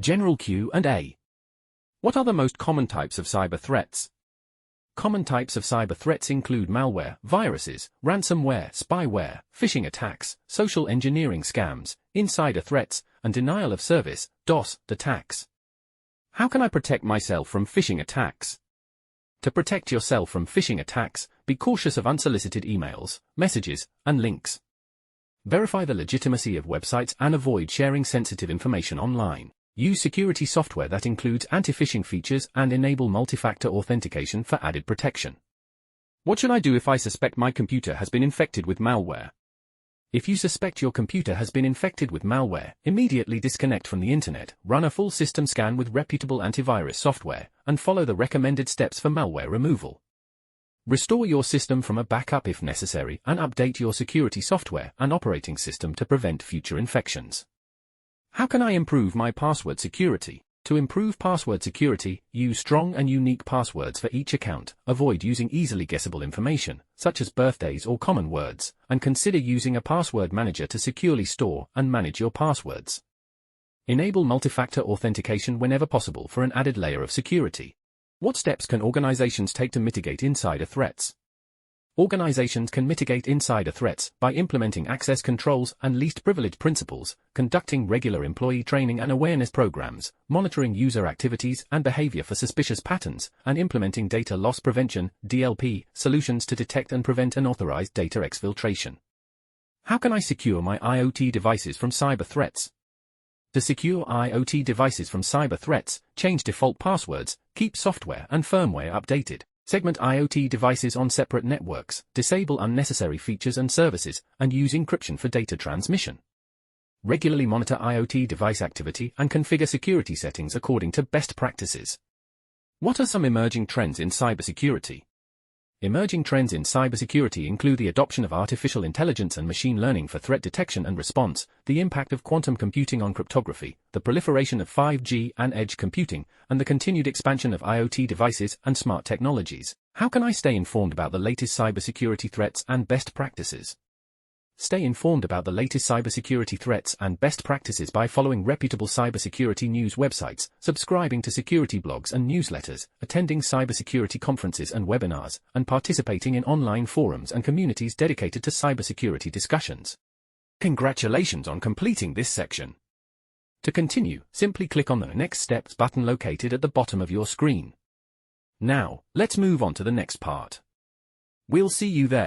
General Q&A. What are the most common types of cyber threats? Common types of cyber threats include malware, viruses, ransomware, spyware, phishing attacks, social engineering scams, insider threats, and denial of service, DOS, attacks. How can I protect myself from phishing attacks? To protect yourself from phishing attacks, be cautious of unsolicited emails, messages, and links. Verify the legitimacy of websites and avoid sharing sensitive information online. Use security software that includes anti-phishing features and enable multi-factor authentication for added protection. What should I do if I suspect my computer has been infected with malware? If you suspect your computer has been infected with malware, immediately disconnect from the internet, run a full system scan with reputable antivirus software, and follow the recommended steps for malware removal. Restore your system from a backup if necessary and update your security software and operating system to prevent future infections. How can I improve my password security? To improve password security, use strong and unique passwords for each account, avoid using easily guessable information, such as birthdays or common words, and consider using a password manager to securely store and manage your passwords. Enable multi-factor authentication whenever possible for an added layer of security. What steps can organizations take to mitigate insider threats? Organizations can mitigate insider threats by implementing access controls and least privilege principles, conducting regular employee training and awareness programs, monitoring user activities and behavior for suspicious patterns, and implementing data loss prevention (DLP) solutions to detect and prevent unauthorized data exfiltration. How can I secure my IoT devices from cyber threats? To secure IoT devices from cyber threats, change default passwords, keep software and firmware updated. Segment IoT devices on separate networks, disable unnecessary features and services, and use encryption for data transmission. Regularly monitor IoT device activity and configure security settings according to best practices. What are some emerging trends in cybersecurity? Emerging trends in cybersecurity include the adoption of artificial intelligence and machine learning for threat detection and response, the impact of quantum computing on cryptography, the proliferation of 5G and edge computing, and the continued expansion of IoT devices and smart technologies. How can I stay informed about the latest cybersecurity threats and best practices? Stay informed about the latest cybersecurity threats and best practices by following reputable cybersecurity news websites, subscribing to security blogs and newsletters, attending cybersecurity conferences and webinars, and participating in online forums and communities dedicated to cybersecurity discussions. Congratulations on completing this section. To continue, simply click on the Next Steps button located at the bottom of your screen. Now, let's move on to the next part. We'll see you there.